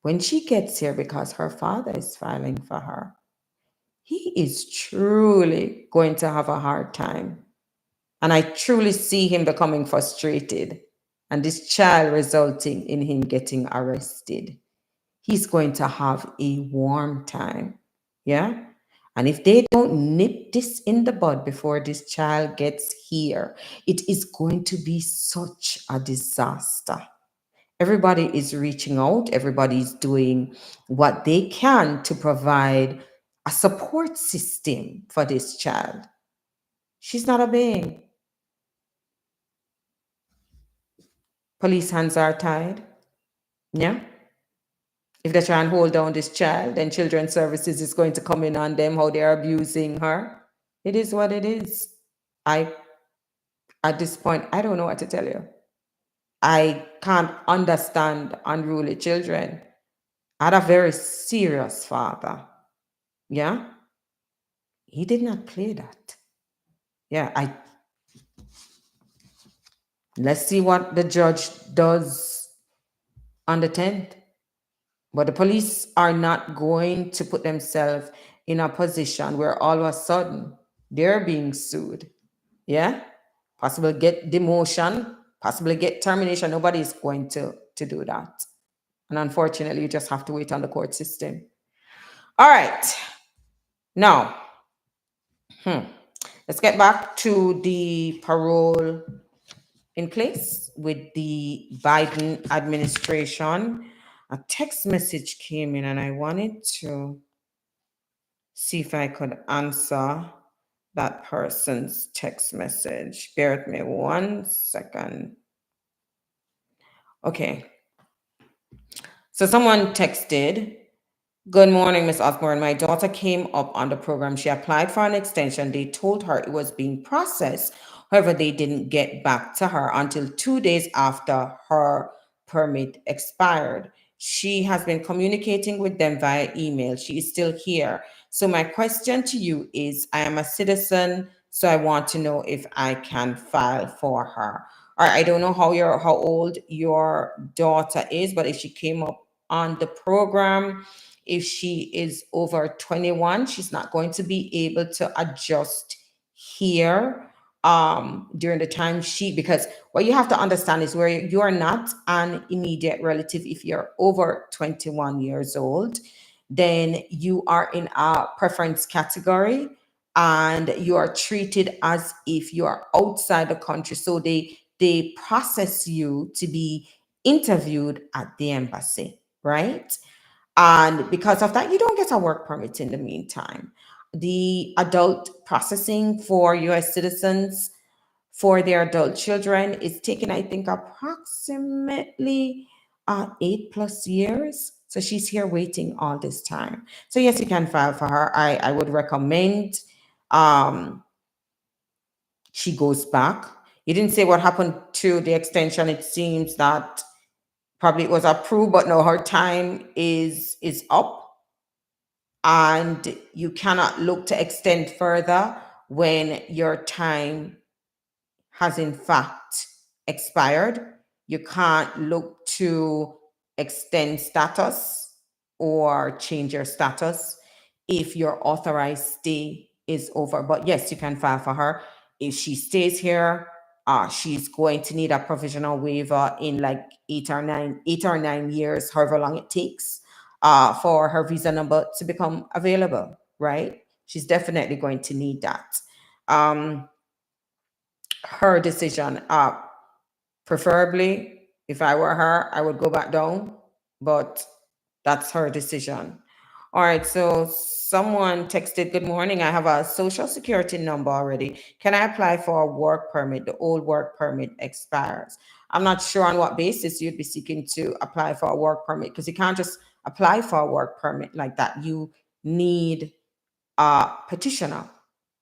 when she gets here, because her father is filing for her, he is truly going to have a hard time. And I truly see him becoming frustrated and this child resulting in him getting arrested. He's going to have a warm time. Yeah. And if they don't nip this in the bud before this child gets here, it is going to be such a disaster. Everybody is reaching out, everybody's doing what they can to provide a support system for this child. She's not obeying. Police hands are tied. Yeah. If they try and hold down this child, then children's services is going to come in on them, how they're abusing her. It is what it is. I, at this point, I don't know what to tell you. I can't understand unruly children. I had a very serious father. Yeah. He did not play that. Yeah. Let's see what the judge does on the 10th. But the police are not going to put themselves in a position where all of a sudden they're being sued. Yeah? Possibly get demotion, possibly get termination. Nobody's going to do that. And unfortunately, you just have to wait on the court system. All right. Now, let's get back to the parole in place with the Biden administration. A text message came in and I wanted to see if I could answer that person's text message. Bear with me 1 second. Okay. So someone texted, "Good morning, Miss Osbourne. My daughter came up on the program. She applied for an extension. They told her it was being processed. However, they didn't get back to her until 2 days after her permit expired. She has been communicating with them via email. She is still here. So my question to you is, I am a citizen, so I want to know if I can file for her." All right, I don't know how old your daughter is, but if she came up on the program, if she is over 21, she's not going to be able to adjust here during the time because what you have to understand is where you are not an immediate relative. If you're over 21 years old, then you are in a preference category and you are treated as if you are outside the country. So they process you to be interviewed at the embassy, right? And because of that, you don't get a work permit in the meantime. The adult processing for US citizens for their adult children is taking, I think, approximately 8+ years. So she's here waiting all this time. So yes, you can file for her. I would recommend she goes back. You didn't say what happened to the extension. It seems that probably it was approved, but no, her time is up. And you cannot look to extend further when your time has in fact expired. You can't look to extend status or change your status if your authorized stay is over. But yes, you can file for her. If she stays here, she's going to need a provisional waiver in like 8 or 9 years, however long it takes for her visa number to become available, right? She's definitely going to need that. Her decision. Preferably, if I were her, I would go back down, but that's her decision. All right, so someone texted, good morning. I have a social security number already. Can I apply for a work permit? The old work permit expires. I'm not sure on what basis you'd be seeking to apply for a work permit, because you can't just apply for a work permit like that. You need a petitioner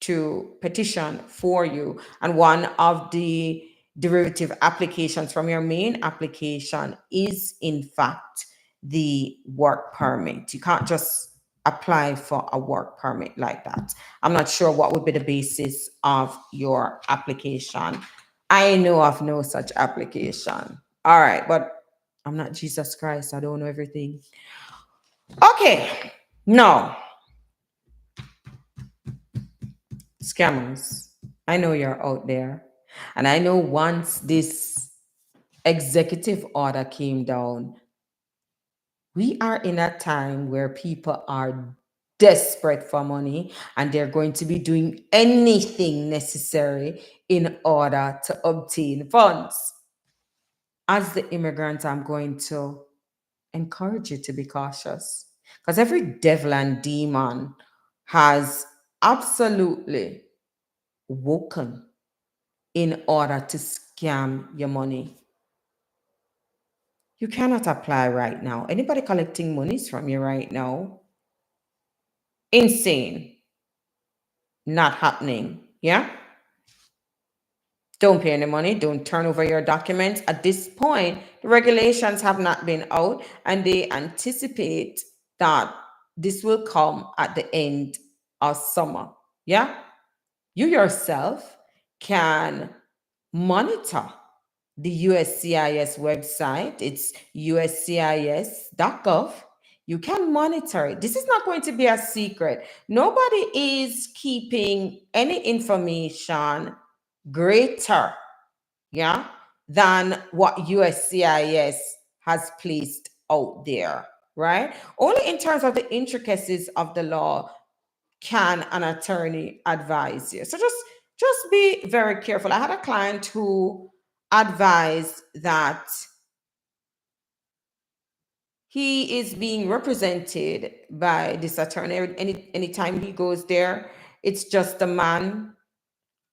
to petition for you. And one of the derivative applications from your main application is, in fact, the work permit. You can't just apply for a work permit like that. I'm not sure what would be the basis of your application. I know of no such application. All right, but I'm not Jesus Christ. I don't know everything. Okay, no. Scammers, I know you're out there. And I know once this executive order came down, we are in a time where people are desperate for money and they're going to be doing anything necessary in order to obtain funds. As the immigrant, I'm going to encourage you to be cautious, because every devil and demon has absolutely woken in order to scam your money. You cannot apply right now. Anybody collecting monies from you right now? Insane. Not happening. Yeah? Don't pay any money. Don't turn over your documents. At this point, the regulations have not been out, and they anticipate that this will come at the end of summer. Yeah? You yourself can monitor the USCIS website. It's uscis.gov. You can monitor it. This is not going to be a secret. Nobody is keeping any information greater, yeah, than what USCIS has placed out there, right? Only in terms of the intricacies of the law can an attorney advise you. So just be very careful. I had a client who advised that he is being represented by this attorney. Anytime he goes there, it's just a man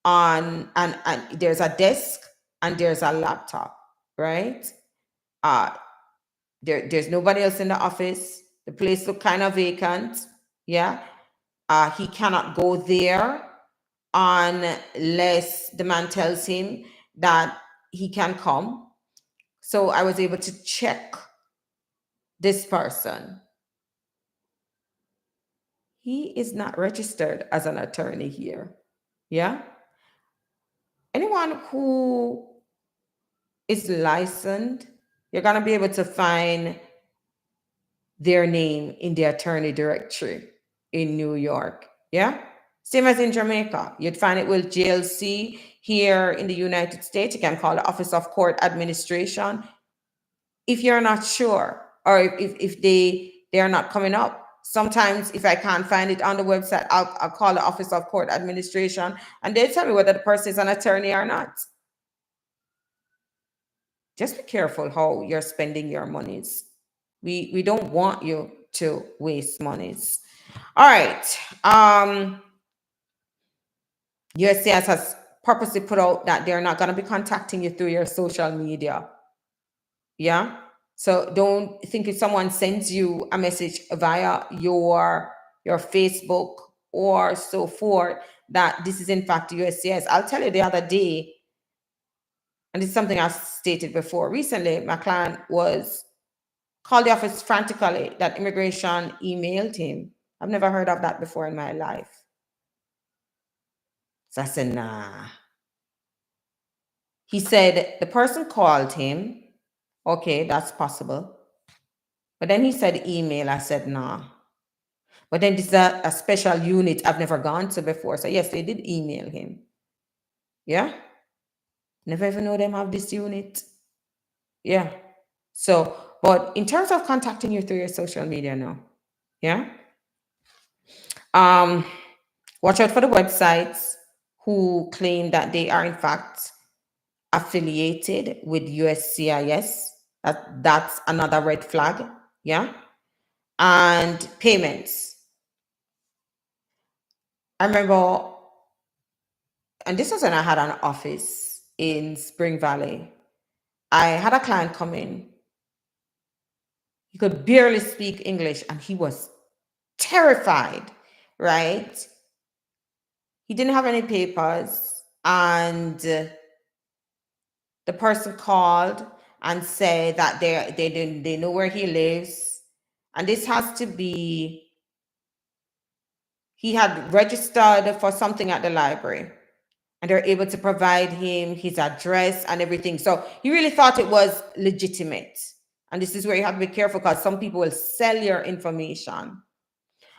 and there's a desk and there's a laptop, right? There's nobody else in the office. The place look kind of vacant. Yeah. He cannot go there unless the man tells him that he can come. So I was able to check this person. He is not registered as an attorney here. Yeah. Anyone who is licensed, you're going to be able to find their name in the attorney directory in New York. Yeah. Same as in Jamaica. You'd find it with JLC. Here in the United States, you can call the Office of Court Administration. If you're not sure, or if they are not coming up, sometimes if I can't find it on the website, I'll call the Office of Court Administration and they tell me whether the person is an attorney or not. Just be careful how you're spending your monies. We don't want you to waste monies. All right. USCIS has purposely put out that they're not going to be contacting you through your social media. Yeah. So don't think if someone sends you a message via your Facebook or so forth that this is in fact USCIS. I'll tell you the other day, and it's something I've stated before. Recently, my client was called the office frantically that immigration emailed him. I've never heard of that before in my life. So I said, nah. He said the person called him. Okay, that's possible. But then he said email. I said, nah. But then this is a special unit I've never gone to before. So yes, they did email him. Yeah. Never even know them have this unit. Yeah. So, but in terms of contacting you through your social media now. Yeah. Watch out for the websites who claim that they are in fact affiliated with USCIS. That's another red flag. Yeah. And payments. I remember, and this was when I had an office in Spring Valley. I had a client come in. He could barely speak English and he was terrified, right? He didn't have any papers, and the person called and said that they know where he lives, and this has to be, he had registered for something at the library, and they're able to provide him his address and everything. So he really thought it was legitimate. And this is where you have to be careful, because some people will sell your information.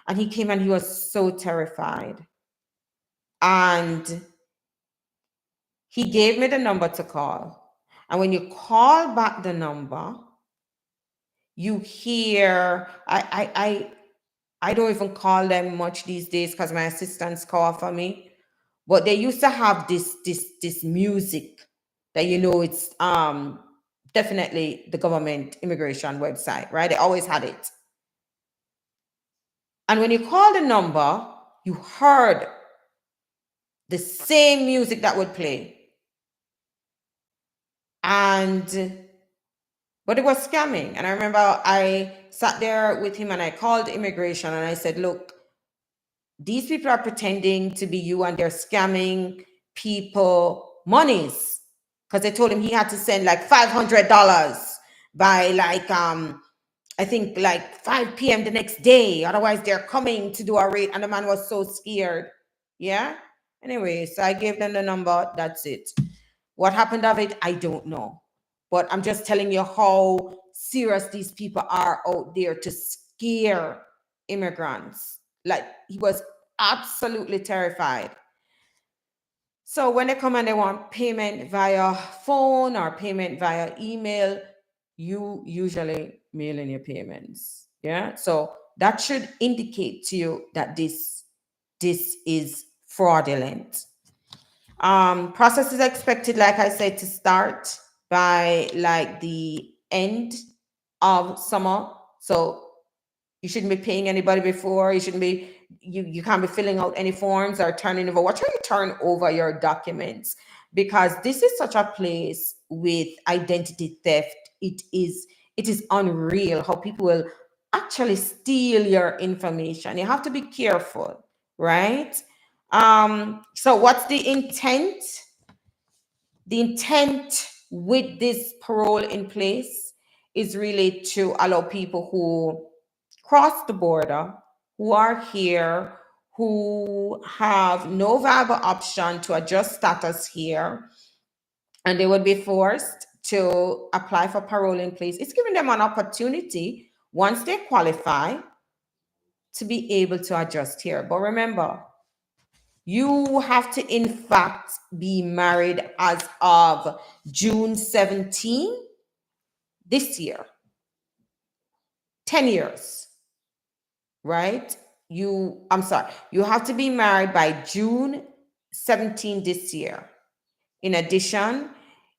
And he came and he was so terrified. And he gave me the number to call. And when you call back the number, you hear, I don't even call them much these days because my assistants call for me. But they used to have this music that, you know, it's definitely the government immigration website, right? They always had it. And when you call the number, you heard the same music that would play. But it was scamming. And I remember I sat there with him and I called immigration and I said, look, these people are pretending to be you and they're scamming people monies. Because they told him he had to send like $500 by like, I think like 5 p.m. the next day. Otherwise they're coming to do a raid. And the man was so scared. Yeah. Anyway, so I gave them the number. That's it. What happened of it, I don't know. But I'm just telling you how serious these people are out there to scare immigrants. Like, he was absolutely terrified. So when they come and they want payment via phone or payment via email, you usually mail in your payments. Yeah. So that should indicate to you that this is fraudulent. Process is expected, like I said, to start by like the end of summer. So you shouldn't be paying anybody before. You shouldn't be, you can't be filling out any forms or turning over. What you turn over your documents? Because this is such a place with identity theft. It is unreal how people will actually steal your information. You have to be careful, right? So what's the intent? The intent with this parole in place is really to allow people who cross the border, who are here, who have no viable option to adjust status here, and they would be forced to apply for parole in place. It's giving them an opportunity, once they qualify, to be able to adjust here. But remember, you have to, in fact, be married as of June 17 this year. 10 years, right? You have to be married by June 17 this year. In addition,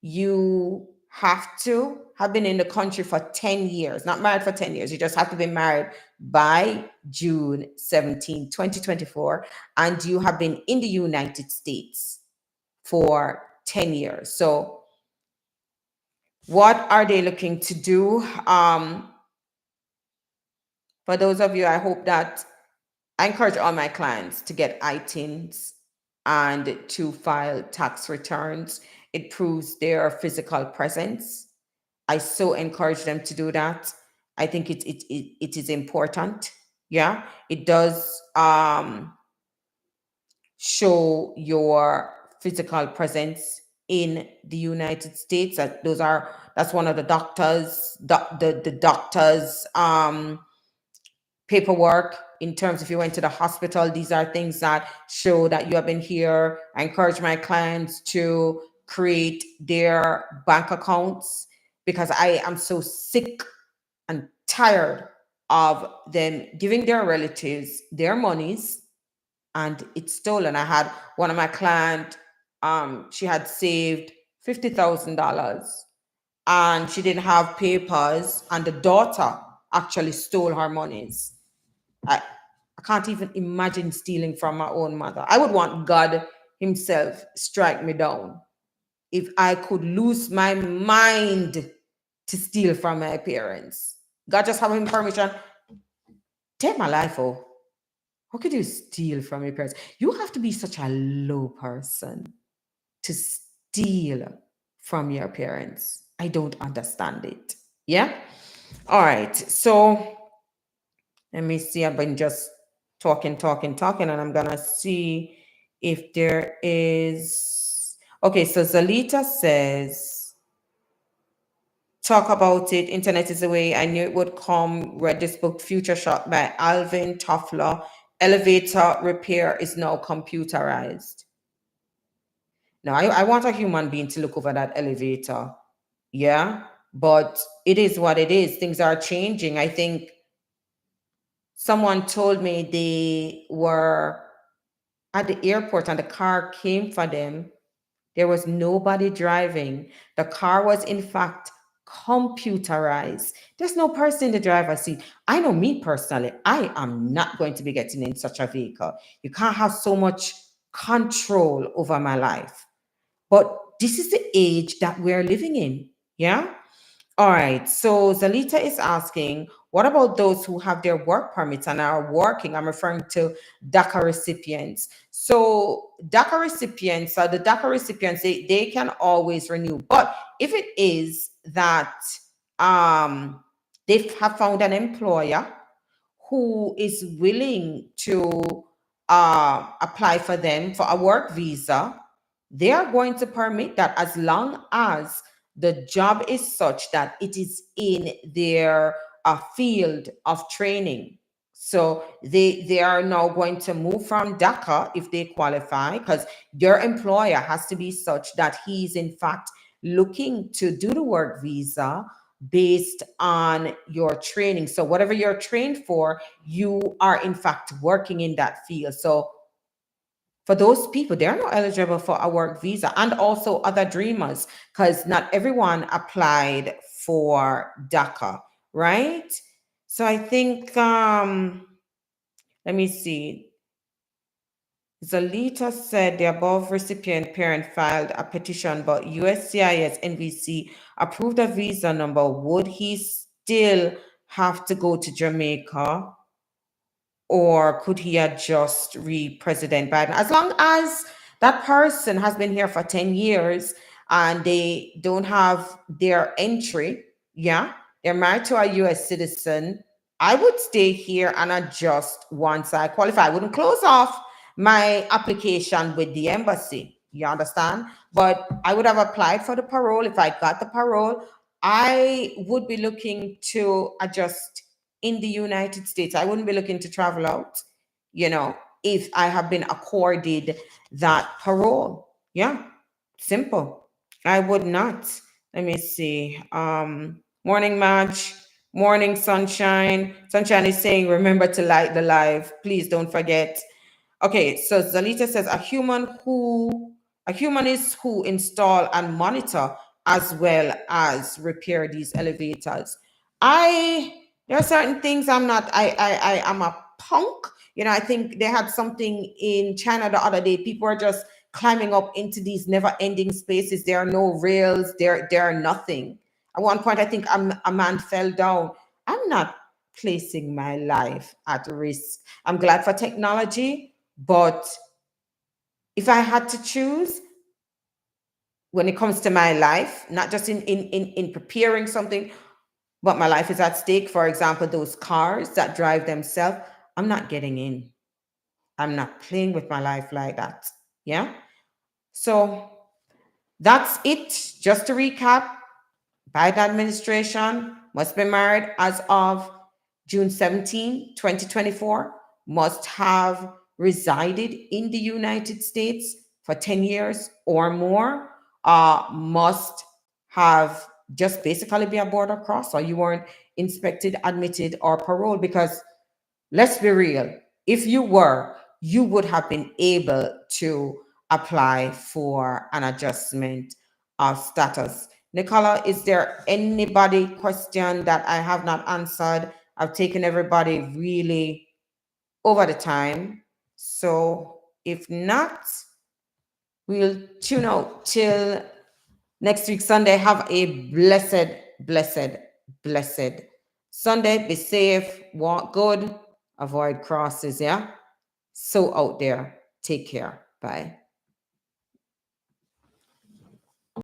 you have to have been in the country for 10 years, not married for 10 years. You just have to be married by June 17, 2024, and you have been in the United States for 10 years. So what are they looking to do? For those of you, I hope that I encourage all my clients to get ITINs and to file tax returns. It proves their physical presence. I so encourage them to do that. I think it is important. Yeah, it does show your physical presence in the United States. That's one of the doctors, the doctors paperwork. In terms, if you went to the hospital, these are things that show that you have been here. I encourage my clients to create their bank accounts, because I am so sick and tired of them giving their relatives their monies and it's stolen. I had one of my clients, she had saved $50,000, and she didn't have papers, and the daughter actually stole her monies. I can't even imagine stealing from my own mother. I would want God himself strike me down if I could lose my mind to steal from my parents. God just have him permission, take my life. Oh, how could you steal from your parents? You have to be such a low person to steal from your parents. I don't understand it. Yeah. All right. So let me see. I've been just talking, and I'm gonna see if there is. Okay. So Zalita says, talk about it. Internet is the way. I knew it would come. Read this book, Future Shot by Alvin Toffler. Elevator repair is now computerized. Now, I want a human being to look over that elevator. Yeah. But it is what it is. Things are changing. I think someone told me they were at the airport and the car came for them. There was nobody driving. The car was, in fact, computerized. There's no person in the driver's seat. I know me personally, I am not going to be getting in such a vehicle. You can't have so much control over my life. But this is the age that we're living in. Yeah. All right. So Zalita is asking, what about those who have their work permits and are working? I'm referring to DACA recipients. So DACA recipients, the DACA recipients, they can always renew. But if it is that they have found an employer who is willing to apply for them for a work visa, they are going to permit that as long as the job is such that it is in their field of training. So they are now going to move from DACA if they qualify, because your employer has to be such that he's in fact looking to do the work visa based on your training. So whatever you're trained for, you are in fact working in that field. So for those people, they're not eligible for a work visa, and also other dreamers, because not everyone applied for DACA, right? So I think, let me see. Zalita said the above recipient parent filed a petition, but USCIS NVC approved a visa number. Would he still have to go to Jamaica, or could he adjust President Biden? As long as that person has been here for 10 years and they don't have their entry, yeah, they're married to a US citizen, I would stay here and adjust once I qualify. I wouldn't close off my application with the embassy. You understand? But I would have applied for the parole. If I got the parole, I would be looking to adjust in the United States. I wouldn't be looking to travel out, if I have been accorded that parole. Yeah, simple. I would not. Let me see. Morning, Madge. Morning, Sunshine. Sunshine is saying, remember to like the live. Please don't forget. Okay, so Zalita says a human is who install and monitor as well as repair these elevators. There are certain things I'm not. I am a punk. I think they had something in China the other day. People are just climbing up into these never-ending spaces. There are no rails. There are nothing. At one point, I think a man fell down. I'm not placing my life at risk. I'm glad for technology, but if I had to choose, when it comes to my life, not just in preparing something, but my life is at stake. For example, those cars that drive themselves, I'm not getting in. I'm not playing with my life like that. Yeah. So that's it. Just to recap, Biden administration must be married as of June 17, 2024, must have resided in the United States for 10 years or more, must have just basically be a border crosser. You weren't inspected, admitted, or paroled, because let's be real, if you were, you would have been able to apply for an adjustment status. Nicola, is there anybody question that I have not answered? I've taken everybody really over the time. So if not, we'll tune out till next week, Sunday. Have a blessed, blessed, blessed Sunday. Be safe, walk good, avoid crosses, yeah? So out there. Take care. Bye.